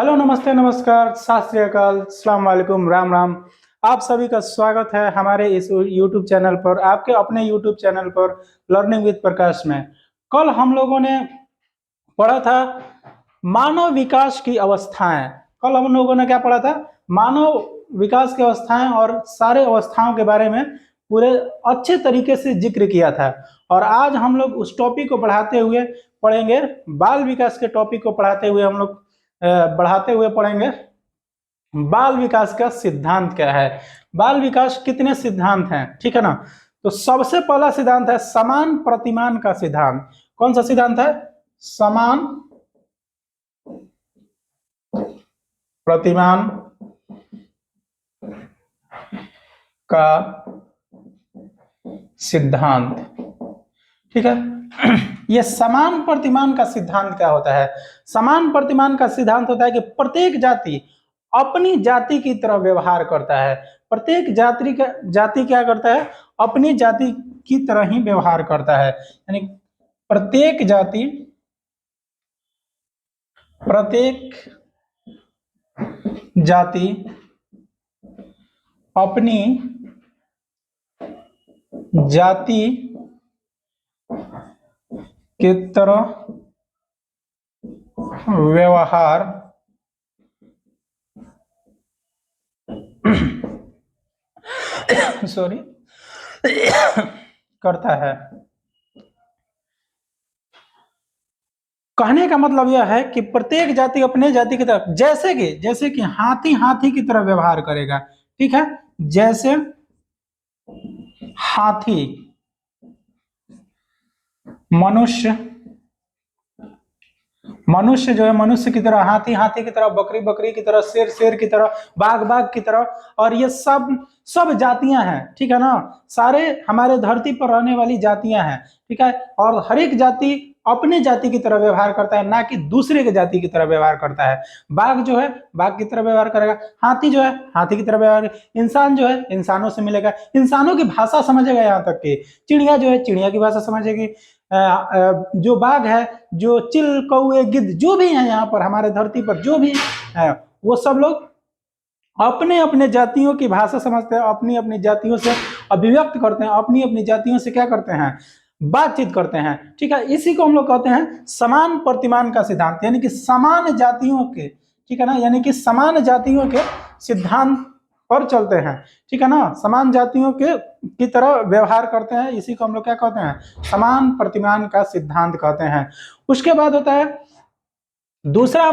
Hello, नमस्ते, नमस्कार, सत श्री अकाल, अस्सलाम वालेकुम, राम राम। आप सभी का स्वागत है हमारे इस यूट्यूब चैनल पर, आपके अपने यूट्यूब चैनल पर लर्निंग विद प्रकाश में। कल हम लोगों ने पढ़ा था मानव विकास की अवस्थाएं। कल हम लोगों ने क्या पढ़ा था? मानव विकास की अवस्थाएं और सारे अवस्थाओं के बारे में पूरे अच्छे तरीके से जिक्र किया था। और आज हम लोग उस टॉपिक को बढ़ाते हुए पढ़ेंगे, बाल विकास के टॉपिक को पढ़ाते हुए हम लोग बढ़ाते हुए पढ़ेंगे बाल विकास का सिद्धांत क्या है। बाल विकास कितने सिद्धांत हैं, ठीक है ना? तो सबसे पहला सिद्धांत है समान प्रतिमान का सिद्धांत। कौन सा सिद्धांत है? समान प्रतिमान का सिद्धांत, ठीक है। यह समान प्रतिमान का सिद्धांत क्या होता है? समान प्रतिमान का सिद्धांत होता है कि प्रत्येक जाति अपनी जाति की तरह व्यवहार करता है। प्रत्येक जाति क्या करता है? अपनी जाति की तरह ही व्यवहार करता है। यानी प्रत्येक जाति अपनी जाति की तरह व्यवहार करता है। कहने का मतलब यह है कि प्रत्येक जाति अपने जाति की तरफ, जैसे कि हाथी हाथी की तरह व्यवहार करेगा, ठीक है। जैसे हाथी मनुष्य जो है मनुष्य की तरह, हाथी हाथी की तरह, बकरी बकरी की तरह, शेर शेर की तरह, बाघ बाघ की तरह, और ये सब जातियां हैं, ठीक है ना। सारे हमारे धरती पर रहने वाली जातियां हैं, ठीक है। और हर एक जाति अपने जाति की तरह व्यवहार करता है, ना कि दूसरे के जाति की तरह व्यवहार करता है। बाघ जो है बाघ की तरह व्यवहार करेगा, हाथी जो है हाथी की तरह व्यवहार, इंसान जो है इंसानों से मिलेगा, इंसानों की भाषा समझेगा, यहाँ तक कि चिड़िया जो है चिड़िया की भाषा समझेगी। जो बाघ है, जो चिल कौए गिद्ध जो भी है यहाँ पर हमारे धरती पर जो भी है, वो सब लोग अपने अपने जातियों की भाषा समझते हैं, अपनी अपनी जातियों से अभिव्यक्त करते हैं, अपनी अपनी जातियों से क्या करते हैं? बातचीत करते हैं, ठीक है। इसी को हम लोग कहते हैं समान प्रतिमान का सिद्धांत, यानी कि समान जातियों के, ठीक है ना, यानी कि समान जातियों के सिद्धांत पर चलते हैं, ठीक है ना। समान जातियों के की तरह व्यवहार करते हैं, इसी को हम लोग क्या कहते हैं? समान प्रतिमान का सिद्धांत कहते हैं। उसके बाद होता है दूसरा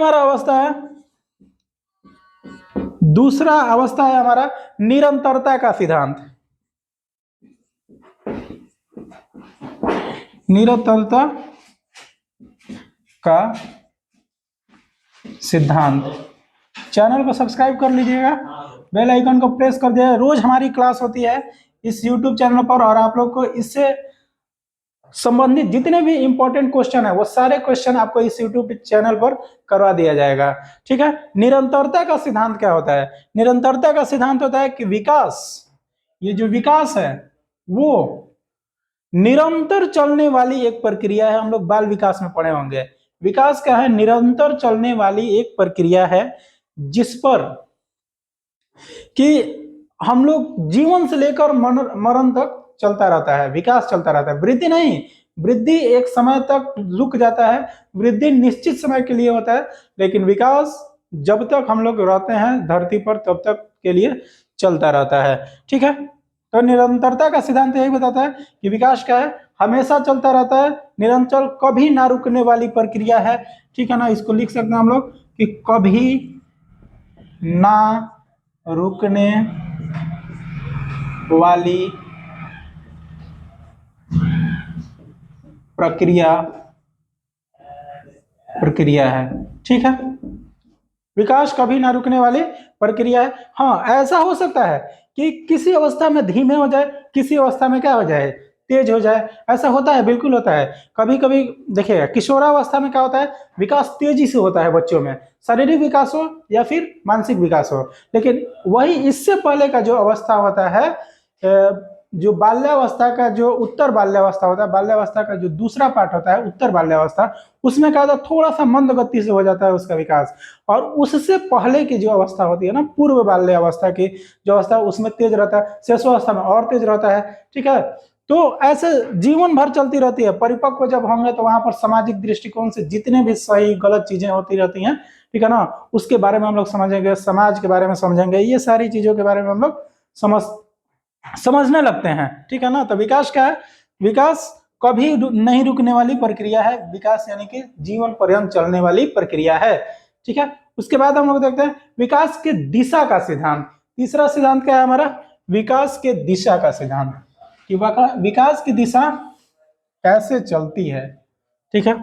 अवस्था है हमारा निरंतरता का सिद्धांत। निरंतरता का सिद्धांत। चैनल को सब्सक्राइब कर लीजिएगा, बेल आइकन को प्रेस कर दिया। रोज हमारी क्लास होती है इस यूट्यूब चैनल पर, और आप लोग को इससे संबंधित जितने भी इंपॉर्टेंट क्वेश्चन है वो सारे क्वेश्चन आपको इस यूट्यूब चैनल पर करवा दिया जाएगा, ठीक है। निरंतरता का सिद्धांत क्या होता है? निरंतरता का सिद्धांत होता है कि ये जो विकास है वो निरंतर चलने वाली एक प्रक्रिया है। हम लोग बाल विकास में पढ़े होंगे। विकास क्या है? निरंतर चलने वाली एक प्रक्रिया है, जिस पर कि हम लोग जीवन से लेकर मरण तक चलता रहता है, विकास चलता रहता है। वृद्धि नहीं, वृद्धि एक समय तक रुक जाता है, वृद्धि निश्चित समय के लिए होता है, लेकिन विकास जब तक हम लोग रहते हैं धरती पर तब तक के लिए चलता रहता है, ठीक है। तो निरंतरता का सिद्धांत यही बताता है कि विकास क्या है? हमेशा चलता रहता है, निरंतर कभी ना रुकने वाली प्रक्रिया है, ठीक है ना। इसको लिख सकते हैं हम लोग कि कभी ना रुकने वाली प्रक्रिया है, ठीक है। विकास कभी ना रुकने वाली प्रक्रिया है। हाँ, ऐसा हो सकता है कि किसी अवस्था में धीमे हो जाए, किसी अवस्था में क्या हो जाए? तेज हो जाए। ऐसा होता है, बिल्कुल होता है। कभी कभी देखिए, किशोरावस्था में क्या होता है? विकास तेजी से होता है बच्चों में, शारीरिक विकास हो या फिर मानसिक विकास हो। लेकिन वही इससे पहले का जो अवस्था होता है जो बाल्यावस्था का जो उत्तर बाल्यावस्था होता है, बाल्यावस्था का जो दूसरा पार्ट होता है उत्तर बाल्यावस्था, उसमें क्या होता है थोड़ा सा मंद गति से हो जाता है उसका विकास। और उससे पहले की जो अवस्था होती है ना, पूर्व बाल्यावस्था की जो अवस्था, उसमें तेज रहता है, शेषावस्था में और तेज रहता है। ठीक है, तो ऐसे जीवन भर चलती रहती है। परिपक्व जब होंगे तो वहां पर सामाजिक दृष्टिकोण से जितने भी सही गलत चीजें होती रहती हैं, ठीक है ना, उसके बारे में हम लोग समझेंगे, समाज के बारे में समझेंगे, ये सारी चीजों के बारे में हम लोग समझने लगते हैं। ठीक है ना, तो विकास क्या है? विकास कभी नहीं रुकने वाली प्रक्रिया है। विकास यानी कि जीवन पर्यंत चलने वाली प्रक्रिया है। ठीक है, उसके बाद हम लोग देखते हैं विकास के दिशा का सिद्धांत। तीसरा सिद्धांत क्या है हमारा? विकास के दिशा का सिद्धांत, कि विकास की दिशा कैसे चलती है। ठीक है,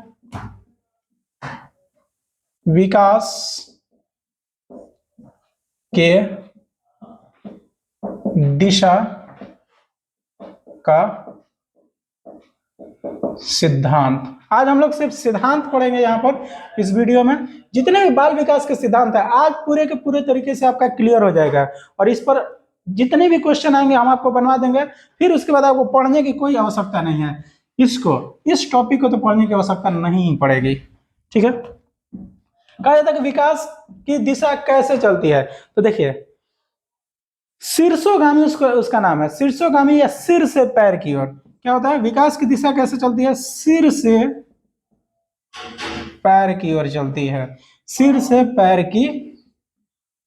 विकास के दिशा का सिद्धांत। आज हम लोग सिर्फ सिद्धांत पढ़ेंगे यहाँ पर इस वीडियो में। जितने भी बाल विकास के सिद्धांत है आज पूरे के पूरे तरीके से आपका क्लियर हो जाएगा, और इस पर जितने भी क्वेश्चन आएंगे हम आपको बनवा देंगे। फिर उसके बाद आपको पढ़ने की कोई आवश्यकता नहीं है, इस टॉपिक को तो पढ़ने की आवश्यकता नहीं पड़ेगी। ठीक है, कहा जाता है कि विकास की दिशा कैसे चलती है। तो देखिए, शीर्षोगामी उसका नाम है, शीर्षोगामी या सिर से पैर की ओर। क्या होता है? विकास की दिशा कैसे चलती है? सिर से पैर की ओर चलती है, सिर से पैर की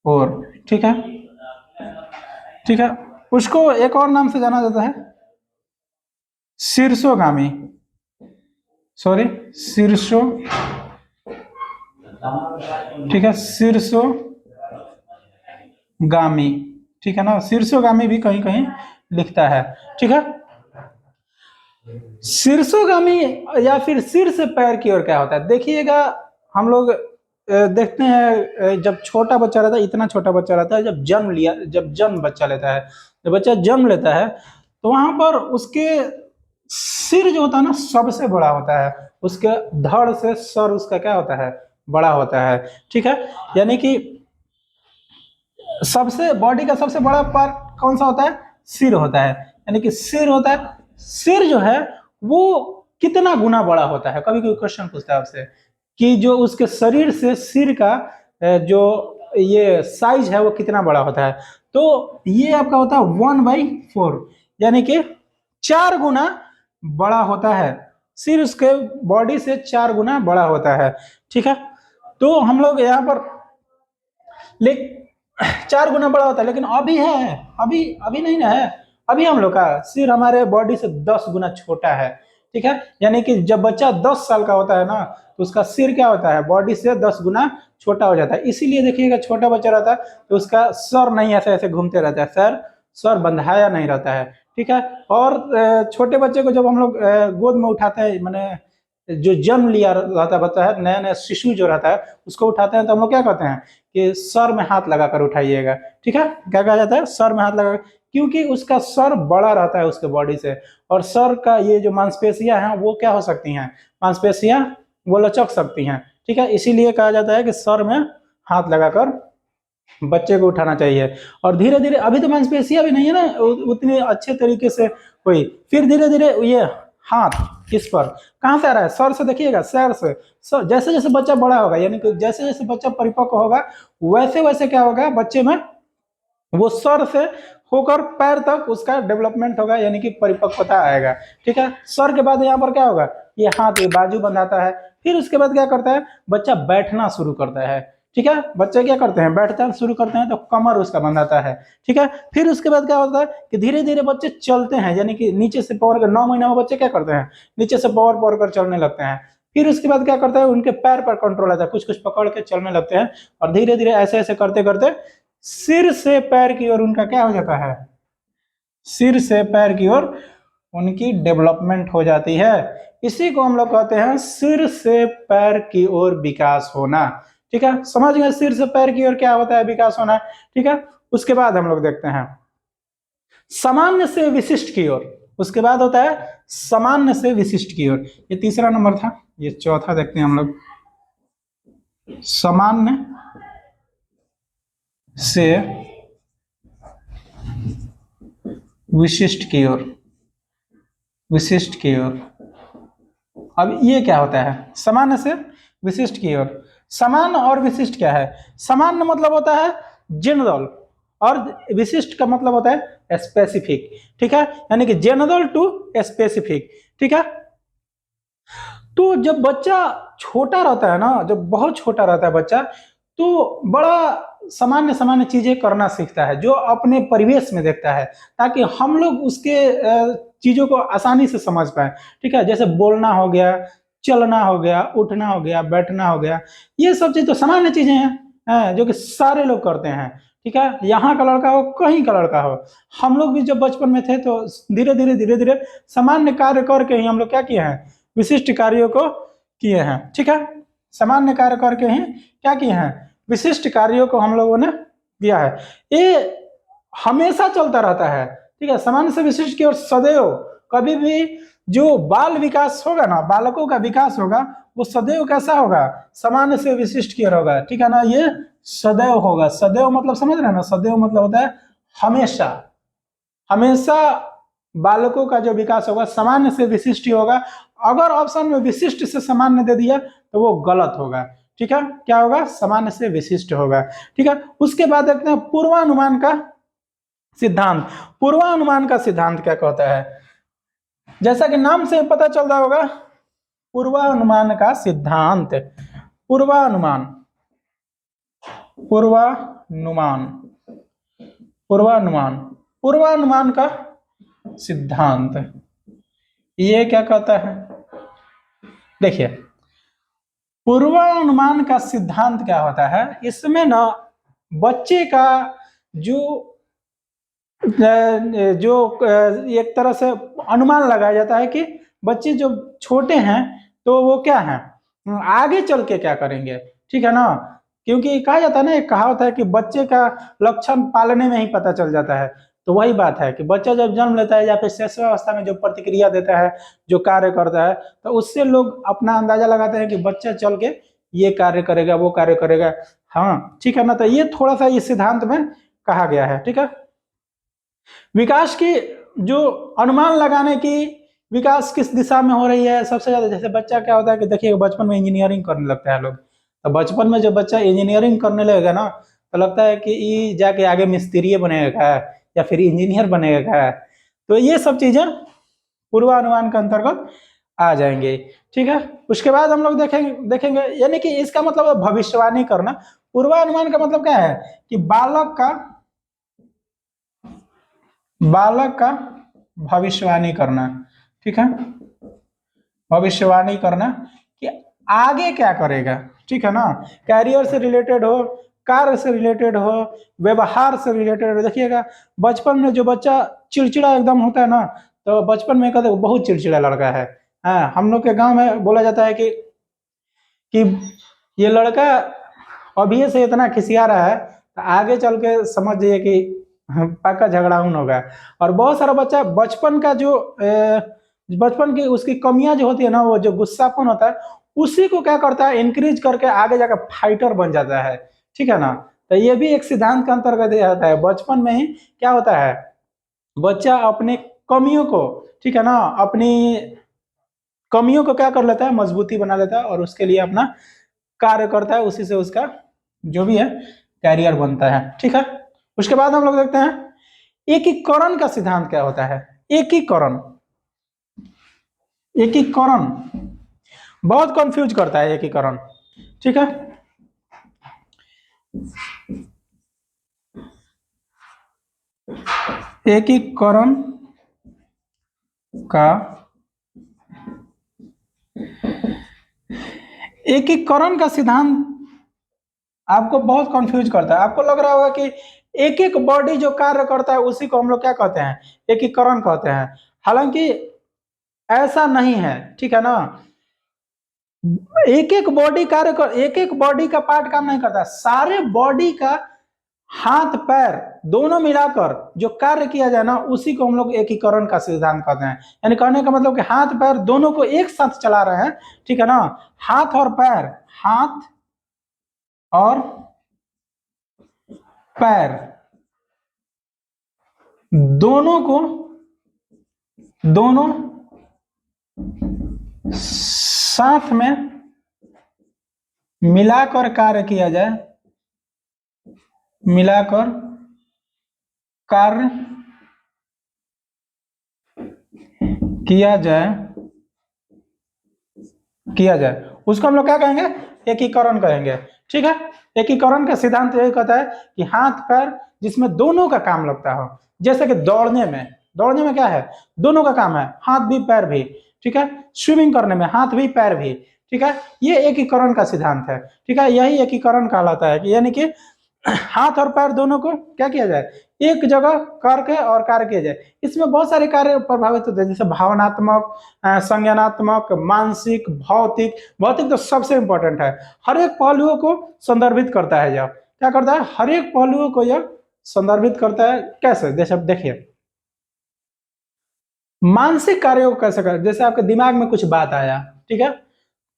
ओर। ठीक है, ठीक है, उसको एक और नाम से जाना जाता है शीर्षोगामी, सॉरी शीर्षो, ठीक है, शीर्षोगामी। ठीक है ना, शीर्षोगामी भी कहीं कहीं लिखता है। ठीक है, शीर्षोगामी या फिर सिर से पैर की ओर क्या होता है? देखिएगा, हम लोग देखते हैं जब छोटा बच्चा रहता है, इतना छोटा बच्चा रहता है, जब जन्म बच्चा लेता है, जब बच्चा जन्म लेता है तो वहां पर उसके सिर जो होता है ना सबसे बड़ा होता है, उसके धड़ से सर उसका क्या होता है? बड़ा होता है। ठीक है, यानी कि सबसे बॉडी का सबसे बड़ा पार्ट कौन सा होता है? सिर होता है, यानी कि सिर होता है। सिर जो है वो कितना गुना बड़ा होता है? कभी कोई क्वेश्चन पूछता है आपसे कि जो उसके शरीर से सिर का जो ये साइज है वो कितना बड़ा होता है, तो ये आपका होता है 1/4, यानी कि 4 गुना बड़ा होता है। सिर उसके बॉडी से 4 गुना बड़ा होता है। ठीक है, तो हम लोग यहाँ पर 4 गुना बड़ा होता है, लेकिन अभी है, अभी अभी नहीं ना है, अभी हम लोग का सिर हमारे बॉडी से 10 गुना छोटा है। ठीक है, यानी कि जब बच्चा 10 साल का होता है ना तो उसका सिर क्या होता है? बॉडी से 10 गुना छोटा हो जाता है। इसीलिए देखिएगा छोटा बच्चा रहता है तो उसका सर नहीं ऐसे ऐसे घूमते रहता है, सर बंधाया नहीं रहता है। ठीक है, और छोटे बच्चे को जब हम लोग गोद में उठाते हैं, मैंने जो जन्म लिया रहता बच्चा है, नया नया शिशु जो रहता है, उसको उठाते हैं तो हम लोग क्या कहते हैं कि सर में हाथ लगाकर उठाइएगा। ठीक है, क्या कहा जाता है? सर में हाथ लगा, क्योंकि उसका सर बड़ा रहता है उसके बॉडी से, और सर का ये जो मांसपेशियां हैं वो क्या हो सकती हैं? मांसपेशियां वो लचक सकती हैं। ठीक है, इसीलिए कहा जाता है कि सर में हाथ लगाकर बच्चे को उठाना चाहिए। और धीरे धीरे, अभी तो मांसपेशियां भी नहीं है ना उतने अच्छे तरीके से हुई, फिर धीरे धीरे ये हाथ किस पर, कहां से आ रहा है? सर से। देखिएगा, सर से सर, जैसे जैसे बच्चा बड़ा होगा, यानी कि जैसे जैसे बच्चा परिपक्व होगा वैसे वैसे क्या होगा बच्चे में, वो सर से होकर पैर तक उसका डेवलपमेंट होगा, यानी कि परिपक्वता आएगा। ठीक है, सर के बाद यहाँ पर क्या होगा? ये हाथ, ये बाजू बंधाता है। फिर उसके बाद क्या करता है? बच्चा बैठना शुरू करता है। ठीक है, बच्चे क्या करते हैं? बैठना शुरू करते हैं तो कमर उसका बंधाता है। ठीक है, फिर उसके बाद क्या होता है कि धीरे धीरे बच्चे चलते हैं, यानी कि नीचे से पावर कर, 9 महीने में बच्चे क्या करते हैं? नीचे से पावर पावर कर चलने लगते हैं। फिर उसके बाद क्या करता है? उनके पैर पर कंट्रोल आता है, कुछ कुछ पकड़ के चलने लगते हैं, और धीरे धीरे ऐसे ऐसे करते करते सिर से पैर की ओर उनका क्या हो जाता है? सिर से पैर की ओर उनकी डेवलपमेंट हो जाती है। इसी को हम लोग कहते हैं सिर से पैर की ओर विकास होना। ठीक है, समझ गए सिर से पैर की ओर क्या होता है? विकास होना। ठीक है, उसके बाद हम लोग देखते हैं सामान्य से विशिष्ट की ओर। उसके बाद होता है सामान्य से विशिष्ट की ओर। ये तीसरा नंबर था, ये चौथा देखते हैं हम लोग। सामान्य से विशिष्ट की ओर, विशिष्ट की ओर। अब ये क्या होता है, सामान्य से विशिष्ट की ओर। सामान्य और विशिष्ट क्या है, सामान्य मतलब होता है जनरल और विशिष्ट का मतलब होता है स्पेसिफिक, ठीक है, यानी कि जनरल टू स्पेसिफिक, ठीक है। तो जब बच्चा छोटा रहता है ना, जब बहुत छोटा रहता है बच्चा, तो बड़ा सामान्य सामान्य चीजें करना सीखता है जो अपने परिवेश में देखता है, ताकि हम लोग उसके चीजों को आसानी से समझ पाए, ठीक है। जैसे बोलना हो गया, चलना हो गया, उठना हो गया, बैठना हो गया, ये सब चीज तो सामान्य चीजें हैं, जो कि सारे लोग करते हैं, ठीक है। यहाँ का लड़का हो, कहीं का लड़का हो, हम लोग भी जब बचपन में थे तो धीरे धीरे सामान्य कार्य करके ही हम लोग क्या किए हैं, विशिष्ट कार्यों को किए हैं, ठीक है। सामान्य कार्य करके ही क्या किए हैं, विशिष्ट कार्यों को हम लोगों ने किया है। ये हमेशा चलता रहता है, ठीक है। सामान्य से विशिष्ट की ओर सदैव, कभी भी जो बाल विकास होगा ना, बालकों का विकास होगा, वो सदैव कैसा होगा, सामान्य से विशिष्ट की ओर होगा, ठीक है ना। ये सदैव होगा, सदैव मतलब समझ रहे हैं ना, सदैव मतलब होता है हमेशा, हमेशा बालकों का जो विकास होगा सामान्य से विशिष्ट ही होगा। अगर ऑप्शन में विशिष्ट से सामान्य दे दिया तो वो गलत होगा, ठीक है। क्या होगा, सामान्य से विशिष्ट होगा, ठीक है। उसके बाद देखते हैं पूर्वानुमान का सिद्धांत। पूर्वानुमान का सिद्धांत क्या कहता है, जैसा कि नाम से पता चल रहा होगा, पूर्वानुमान का सिद्धांत, पूर्वानुमान, पूर्वानुमान, पूर्वानुमान, पूर्वानुमान का सिद्धांत ये क्या कहता है, देखिए पूर्वानुमान का सिद्धांत क्या होता है, इसमें ना बच्चे का जो एक तरह से अनुमान लगाया जाता है कि बच्चे जो छोटे हैं तो वो क्या है, आगे चल के क्या करेंगे, ठीक है ना। क्योंकि कहा जाता है ना, एक कहावत है कि बच्चे का लक्षण पालने में ही पता चल जाता है। तो वही बात है कि बच्चा जब जन्म लेता है या फिर शिशुअवस्था में जो प्रतिक्रिया देता है, जो कार्य करता है, तो उससे लोग अपना अंदाजा लगाते हैं कि बच्चा चल के ये कार्य करेगा, वो कार्य करेगा, हाँ ठीक है ना। तो ये थोड़ा सा इस सिद्धांत में कहा गया है, ठीक है। विकास की जो अनुमान लगाने की, विकास किस दिशा में हो रही है सबसे ज्यादा, जैसे बच्चा क्या होता है कि देखिए बचपन में इंजीनियरिंग करने लगता है लोग, तो बचपन में जब बच्चा इंजीनियरिंग करने लगेगा ना, तो लगता है कि ये जाके आगे मिस्त्री बनेगा या फिर इंजीनियर बनेगा। तो ये सब चीजें पूर्वानुमान के अंतर्गत आ जाएंगे, ठीक है। उसके बाद हम लोग देखेंगे देखेंगे यानी कि इसका मतलब है भविष्यवाणी करना। पूर्वानुमान का मतलब क्या है कि बालक का भविष्यवाणी करना, ठीक है, भविष्यवाणी करना कि आगे क्या करेगा, ठीक है ना। कैरियर से रिलेटेड हो, कार्य से रिलेटेड हो, व्यवहार से रिलेटेड हो। देखिएगा बचपन में जो बच्चा चिड़चिड़ा एकदम होता है ना, तो बचपन में कहते बहुत चिड़चिड़ा लड़का है, हाँ। हम लोग के गांव में बोला जाता है कि ये लड़का अभी से इतना खिसिया रहा है, तो आगे चल के समझ जाइए कि पक्का झगड़ाउन होगा। और बहुत सारा बच्चा बचपन का जो बचपन की उसकी कमियां जो होती है ना, वो जो गुस्सापन होता है, उसी को क्या करता है, इंक्रीज करके आगे जाकर फाइटर बन जाता है, ठीक है ना। तो ये भी एक सिद्धांत के अंतर्गत आता है, बचपन में ही क्या होता है, बच्चा अपने कमियों को, ठीक है ना, अपनी कमियों को क्या कर लेता है, मजबूती बना लेता है और उसके लिए अपना कार्य करता है, उसी से उसका जो भी है कैरियर बनता है, ठीक है। उसके बाद हम लोग देखते हैं एकीकरण का सिद्धांत क्या होता है। एकीकरण, एकीकरण बहुत कंफ्यूज करता है एकीकरण, ठीक है। एकीकरण का, एकीकरण का सिद्धांत आपको बहुत कंफ्यूज करता है। आपको लग रहा होगा कि एक एक बॉडी जो कार्य करता है उसी को हम लोग क्या कहते हैं, एकीकरण कहते हैं। हालांकि ऐसा नहीं है, ठीक है ना। एक एक बॉडी कार्य कर, एक एक बॉडी का पार्ट काम नहीं करता, सारे बॉडी का हाथ पैर दोनों मिलाकर जो कार्य किया जाए ना, उसी को हम लोग एकीकरण का सिद्धांत कहते हैं। यानी कहने का मतलब कि हाथ पैर दोनों को एक साथ चला रहे हैं, ठीक है ना। हाथ और पैर, हाथ और पैर दोनों साथ में मिलाकर कार्य किया जाए, मिलाकर कार्य किया जाए उसको हम लोग क्या कहेंगे? एकीकरण कहेंगे। ठीक है, एकीकरण का सिद्धांत यही कहता है कि हाथ पैर जिसमें दोनों का काम लगता हो, जैसे कि दौड़ने में क्या है? दोनों का काम है, हाथ भी पैर भी। ठीक है, स्विमिंग करने में हाथ भी पैर भी। ठीक है, ये एकीकरण का सिद्धांत है। ठीक है, यही एकीकरण कहलाता है कि यानी कि हाथ और पैर दोनों को क्या किया जाए? एक जगह करके और कार्य किया जाए। इसमें बहुत सारे कार्य प्रभावित होते हैं, जैसे भावनात्मक, संज्ञानात्मक, मानसिक, भौतिक। भौतिक तो सबसे इंपॉर्टेंट है, हर एक पहलुओं को संदर्भित करता है। यह क्या करता है? हर एक पहलुओं को यह संदर्भित करता है। कैसे? जैसे आप देखिए, मानसिक कार्यों को कैसे कर, जैसे आपके दिमाग में कुछ बात आया, ठीक है,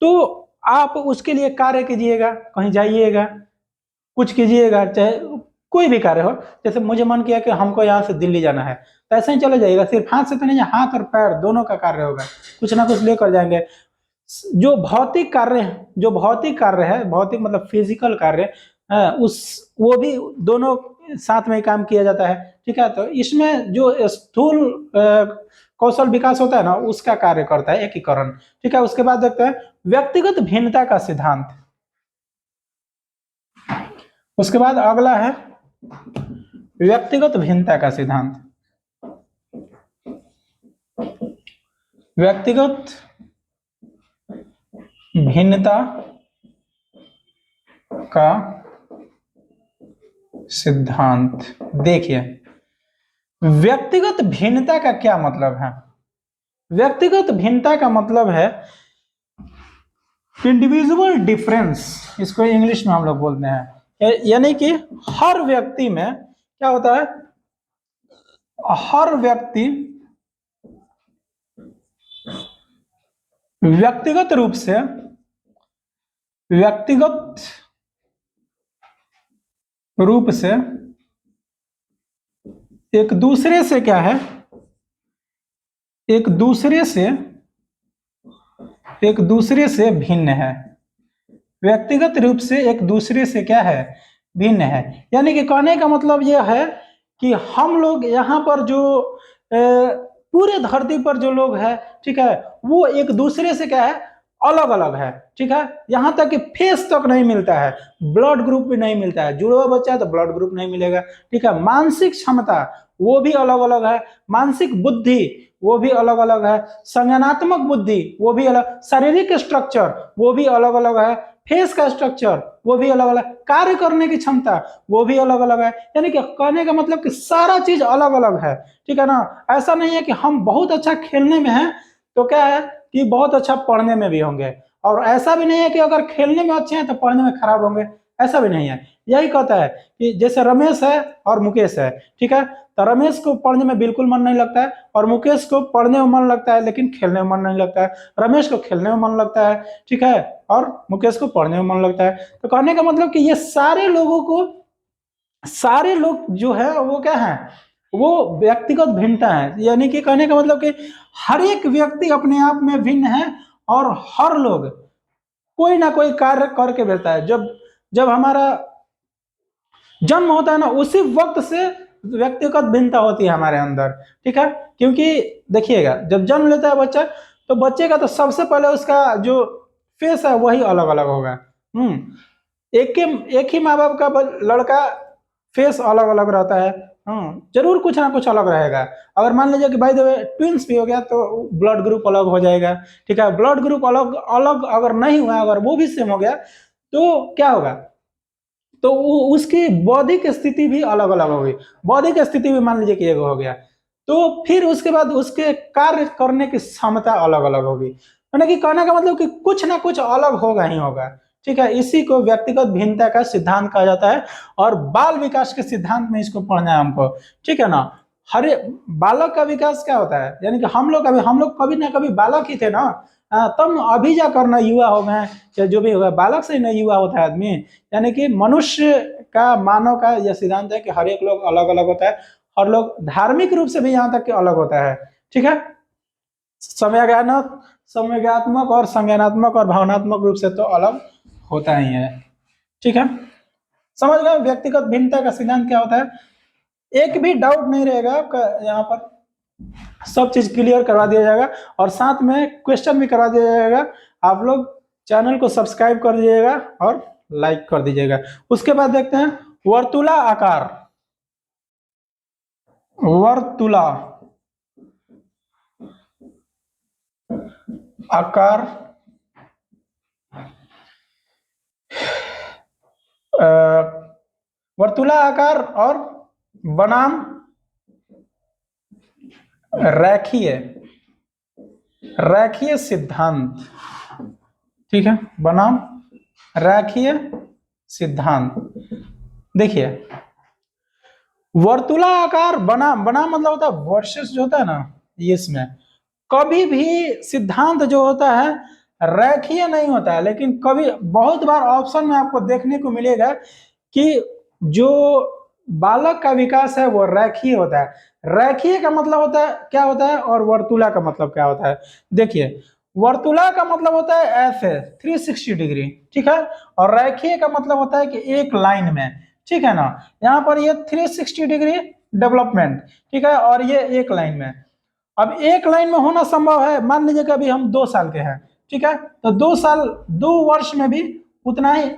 तो आप उसके लिए कार्य कीजिएगा, कहीं जाइएगा, कुछ कीजिएगा, चाहे कोई भी कार्य हो। जैसे मुझे मन किया कि हमको यहाँ से दिल्ली जाना है, तो ऐसे ही चले जाइएगा। सिर्फ हाथ से तो नहीं, हाथ और पैर दोनों का कार्य होगा, कुछ ना कुछ लेकर जाएंगे। जो भौतिक कार्य है, भौतिक मतलब फिजिकल कार्य, उस वो भी दोनों साथ में काम किया जाता है। ठीक है, तो इसमें जो स्थूल कौशल विकास होता है ना, उसका कार्य करता है एकीकरण। ठीक है, उसके बाद देखते हैं व्यक्तिगत भिन्नता का सिद्धांत। उसके बाद अगला है व्यक्तिगत भिन्नता का सिद्धांत। व्यक्तिगत भिन्नता का सिद्धांत। देखिए, व्यक्तिगत भिन्नता का क्या मतलब है? व्यक्तिगत भिन्नता का मतलब है इंडिविजुअल डिफरेंस, इसको इंग्लिश में हम लोग बोलते हैं। यानी कि हर व्यक्ति में क्या होता है? हर व्यक्ति व्यक्तिगत रूप से एक दूसरे से क्या है? एक दूसरे से भिन्न है। व्यक्तिगत रूप से एक दूसरे से क्या है? भिन्न है। यानी कि कहने का मतलब यह है कि हम लोग यहाँ पर जो पूरे धरती पर जो लोग हैं, ठीक है, वो एक दूसरे से क्या है? अलग अलग है। ठीक है, यहाँ तक कि फेस तक नहीं मिलता है, ब्लड ग्रुप भी नहीं मिलता है। जुड़वा बच्चा है तो ब्लड ग्रुप नहीं मिलेगा। ठीक है, मानसिक क्षमता वो भी अलग अलग है, मानसिक बुद्धि वो भी अलग अलग है, संज्ञानात्मक बुद्धि वो भी अलग, शारीरिक स्ट्रक्चर वो भी अलग अलग है, फेस का स्ट्रक्चर वो भी अलग अलग, कार्य करने की क्षमता वो भी अलग अलग है। यानी कि कहने का मतलब कि सारा चीज अलग अलग है। ठीक है ना, ऐसा नहीं है कि हम बहुत अच्छा खेलने में हैं तो क्या है कि बहुत अच्छा पढ़ने में भी होंगे, और ऐसा भी नहीं है कि अगर खेलने में अच्छे हैं तो पढ़ने में खराब होंगे, ऐसा भी नहीं है। यही कहता है कि जैसे रमेश है और मुकेश है, ठीक है, तो रमेश को पढ़ने में बिल्कुल मन नहीं लगता है, और मुकेश को पढ़ने में मन लगता है लेकिन खेलने में मन नहीं लगता है। रमेश को खेलने में मन लगता है, ठीक है, और मुकेश को पढ़ने में मन लगता है। तो कहने का मतलब कि ये सारे लोग जो है वो क्या है? वो व्यक्तिगत भिन्नता है। यानी कि कहने का मतलब कि हर एक व्यक्ति अपने आप में भिन्न है, और हर लोग कोई ना कोई कार्य करके भेजता है। जब जब हमारा जन्म होता है ना, उसी वक्त से व्यक्तिगत भिन्नता होती है हमारे अंदर। ठीक है, क्योंकि देखिएगा, जब जन्म लेता है बच्चा, तो बच्चे का तो सबसे पहले उसका जो फेस है वही अलग अलग होगा। एक ही माँ बाप का लड़का फेस अलग अलग रहता है। जरूर कुछ ना कुछ अलग रहेगा। अगर मान लीजिए कि भाई ट्विंस भी हो गया तो ब्लड ग्रुप अलग हो जाएगा। ठीक है, ब्लड ग्रुप अलग अलग अगर नहीं हुआ, अगर वो भी सेम हो गया तो क्या होगा? तो उसकी बौद्धिक स्थिति भी अलग अलग होगी। बौद्धिक स्थिति भी मान लीजिए कि एगो हो गया, तो फिर उसके बाद उसके कार्य करने की क्षमता अलग अलग होगी। यानी कि कहने का मतलब कि कुछ ना कुछ अलग होगा ही होगा। ठीक है, इसी को व्यक्तिगत भिन्नता का सिद्धांत कहा जाता है, और बाल विकास के सिद्धांत में इसको पढ़ना है हमको। ठीक है ना, हर बालक का विकास क्या होता है? यानी कि हम लोग कभी ना कभी बालक ही थे ना, तब अभी जा करना युवा हो गए, या जो भी होगा, बालक से ही नहीं युवा होता है आदमी। यानी कि मनुष्य का, मानव का यह सिद्धांत है कि हर एक लोग अलग अलग होता है, और लोग धार्मिक रूप से भी यहाँ तक कि अलग होता है। ठीक है, संवेगात्मक और संज्ञानात्मक और भावनात्मक रूप से तो अलग होता ही है। ठीक है, समझ गए व्यक्तिगत भिन्नता का सिद्धांत क्या होता है। एक भी डाउट नहीं रहेगा आपका, यहाँ पर सब चीज क्लियर करवा दिया जाएगा और साथ में क्वेश्चन भी करवा दिया जाएगा। आप लोग चैनल को सब्सक्राइब कर दीजिएगा और लाइक कर दीजिएगा। उसके बाद देखते हैं वर्तुला आकार। वर्तुला आकार वर्तुला आकार और बनाम रैखीय सिद्धांत। ठीक है, बनाम रैखीय सिद्धांत। देखिए वर्तुला आकार बनाम मतलब होता है वर्सेस जो होता है ना, इसमें कभी भी सिद्धांत जो होता है रैखीय नहीं होता है, लेकिन कभी बहुत बार ऑप्शन में आपको देखने को मिलेगा कि जो बालक का विकास है वो रैखीय होता है। रैखीय का मतलब होता है क्या होता है और वर्तुला का मतलब क्या होता है। देखिए वर्तुला का मतलब होता है ऐसे 360 डिग्री, ठीक है, और रैखीय का मतलब होता है कि एक लाइन में। ठीक है ना, यहाँ पर ये 360 डिग्री डेवलपमेंट, ठीक है, और ये एक लाइन में। अब एक लाइन में होना संभव है, मान लीजिए कि अभी हम 2 साल के हैं, ठीक है, तो 2 वर्ष में भी उतना ही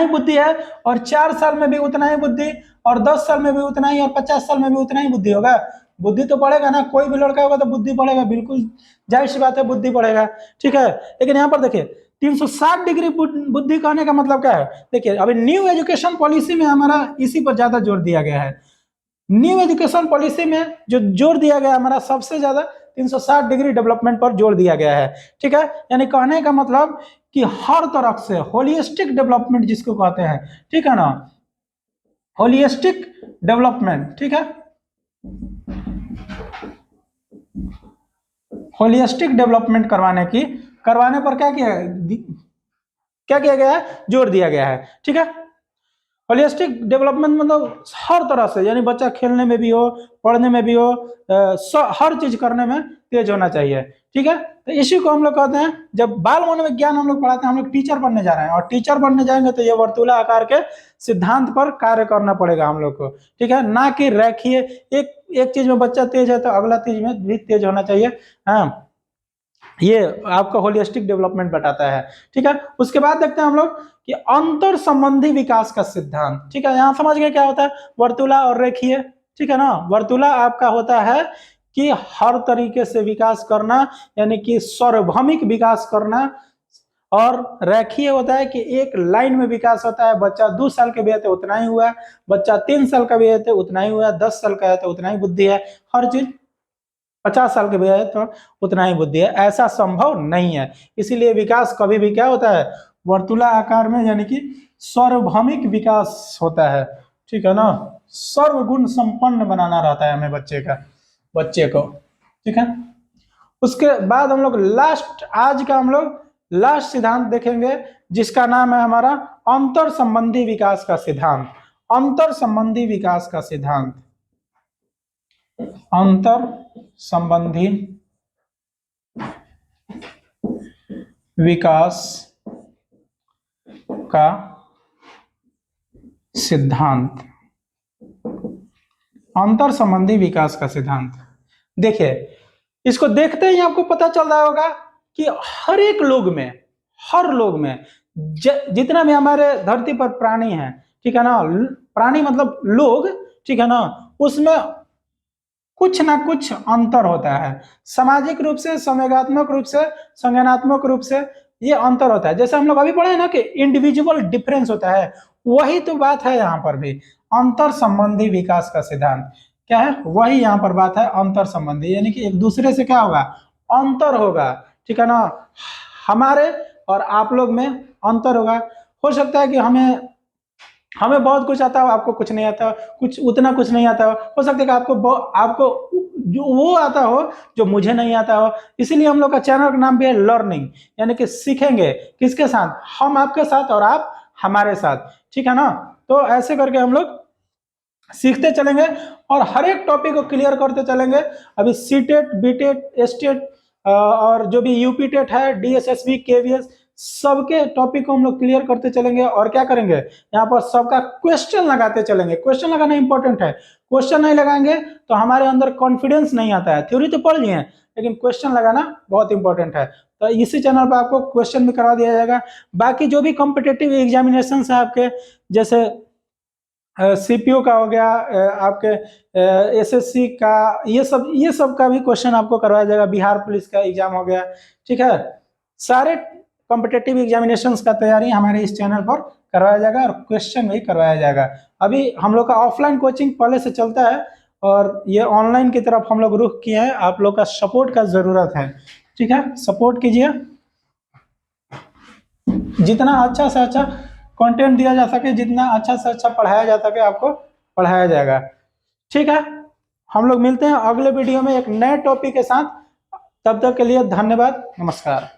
बुद्धि है, और 4 साल में भी उतना ही बुद्धि, और 10 साल में भी उतना ही, और 50 साल में भी उतना ही बुद्धि होगा। बुद्धि तो बढ़ेगा ना, कोई भी लड़का होगा तो बुद्धि बढ़ेगा, बिल्कुल जाहिर सी बात है बुद्धि बढ़ेगा। ठीक है, लेकिन यहाँ पर देखिए 360 डिग्री बुद्धि कहने का मतलब क्या है। देखिए अभी न्यू एजुकेशन पॉलिसी में हमारा इसी पर ज्यादा जोर दिया गया है। न्यू एजुकेशन पॉलिसी में जो जोर दिया गया हमारा सबसे ज्यादा 360 डिग्री डेवलपमेंट पर जोर दिया गया है। ठीक है, यानी कहने का मतलब कि हर तरफ से होलिस्टिक डेवलपमेंट जिसको कहते हैं, ठीक है ना, होलिस्टिक डेवलपमेंट। ठीक है, होलिस्टिक डेवलपमेंट करवाने पर क्या किया गया है, जोर दिया गया है। ठीक है, होलिस्टिक डेवलपमेंट मतलब हर तरह से, यानी बच्चा खेलने में भी हो, पढ़ने में भी हो, हर चीज करने में तेज होना चाहिए। ठीक है, तो इसी को हम लोग कहते हैं, जब बाल मनोविज्ञान हम लोग पढ़ाते हैं, हम लोग टीचर बनने जा रहे हैं, और टीचर बनने जाएंगे तो ये वर्तुला आकार के सिद्धांत पर कार्य करना पड़ेगा हम लोग को। ठीक है, ना कि रैखीय एक चीज में बच्चा तेज है तो अगला चीज में भी तेज होना चाहिए। हाँ, ये आपका होलिस्टिक डेवलपमेंट बताता है। ठीक है, उसके बाद देखते हैं हम लोग कि अंतर संबंधी विकास का सिद्धांत। ठीक है, यहां समझ गए क्या होता है वर्तुला और रेखीय। ठीक है ना, वर्तुला आपका होता है कि हर तरीके से विकास करना, यानी कि सार्वभौमिक विकास करना, और रेखीय होता है कि एक लाइन में विकास होता है। बच्चा 2 साल के भी है तो उतना ही हुआ, बच्चा 3 साल का भी है तो उतना ही हुआ, 10 साल का है तो उतना ही बुद्धि है, हर चीज 50 साल के भी है तो उतना ही बुद्धि है, ऐसा संभव नहीं है। इसीलिए विकास कभी भी क्या होता है वर्तुला आकार में, यानी कि सार्वभौमिक विकास होता है। ठीक है ना, सर्वगुण संपन्न बनाना रहता है हमें बच्चे को। ठीक है, उसके बाद हम लोग आज का हम लोग लास्ट सिद्धांत देखेंगे, जिसका नाम है हमारा अंतर संबंधी विकास का सिद्धांत। अंतर संबंधी विकास का सिद्धांत, अंतर संबंधी विकास का सिद्धांत। अंतर संबंधी विकास का सिद्धांत, देखिए इसको देखते ही आपको पता चल रहा होगा कि हर लोग में जितना भी हमारे धरती पर प्राणी हैं, ठीक है ना, प्राणी मतलब लोग, ठीक है ना, उसमें कुछ ना कुछ अंतर होता है। सामाजिक रूप से, संवेगात्मक रूप से, संज्ञानात्मक रूप से ये अंतर होता है। जैसे हम लोग अभी पढ़े ना कि इंडिविजुअल डिफरेंस होता है, वही तो बात है यहाँ पर भी। अंतर संबंधी विकास का सिद्धांत क्या है, वही यहाँ पर बात है, अंतर संबंधी, यानी कि एक दूसरे से क्या होगा, अंतर होगा। ठीक है ना, हमारे और आप लोग में अंतर होगा। हो सकता है कि हमें बहुत कुछ आता हो, आपको कुछ नहीं आता, कुछ नहीं आता हो सकता है कि आपको जो वो आता हो जो मुझे नहीं आता हो। इसीलिए हम लोग का चैनल का नाम भी है लर्निंग, यानी कि सीखेंगे किसके साथ, हम आपके साथ और आप हमारे साथ। ठीक है ना, तो ऐसे करके हम लोग सीखते चलेंगे और हर एक टॉपिक को क्लियर करते चलेंगे। अभी सीटेट, बीटेट, एस्टेट और जो भी यूपी टेट है, डीएसएसबी, केवीएस, सबके टॉपिक को हम लोग क्लियर करते चलेंगे। और क्या करेंगे, यहाँ पर सबका क्वेश्चन लगाते चलेंगे। क्वेश्चन लगाना इंपॉर्टेंट है, क्वेश्चन नहीं लगाएंगे तो हमारे अंदर कॉन्फिडेंस नहीं आता है। थ्योरी तो पढ़ लिए हैं, लेकिन क्वेश्चन लगाना बहुत इंपॉर्टेंट है। तो इसी चैनल पर आपको क्वेश्चन भी करा दिया जाएगा। बाकी जो भी कॉम्पिटेटिव एग्जामिनेशन है आपके, जैसे सीपीओ का हो गया, आपके एसएससी का, ये सब का भी क्वेश्चन आपको करवाया जाएगा। बिहार पुलिस का एग्जाम हो गया, ठीक है। सारे कॉम्पिटेटिव एग्जामिनेशंस का तैयारी हमारे इस चैनल पर करवाया जाएगा और क्वेश्चन भी करवाया जाएगा। अभी हम लोग का ऑफलाइन कोचिंग पहले से चलता है और ये ऑनलाइन की तरफ हम लोग रुख किए हैं। आप लोग का सपोर्ट का जरूरत है, ठीक है। सपोर्ट कीजिए, जितना अच्छा से अच्छा कंटेंट दिया जा सके, जितना अच्छा से अच्छा पढ़ाया जा सके, आपको पढ़ाया जाएगा, ठीक है। हम लोग मिलते हैं अगले वीडियो में एक नए टॉपिक के साथ। तब तक के लिए धन्यवाद, नमस्कार।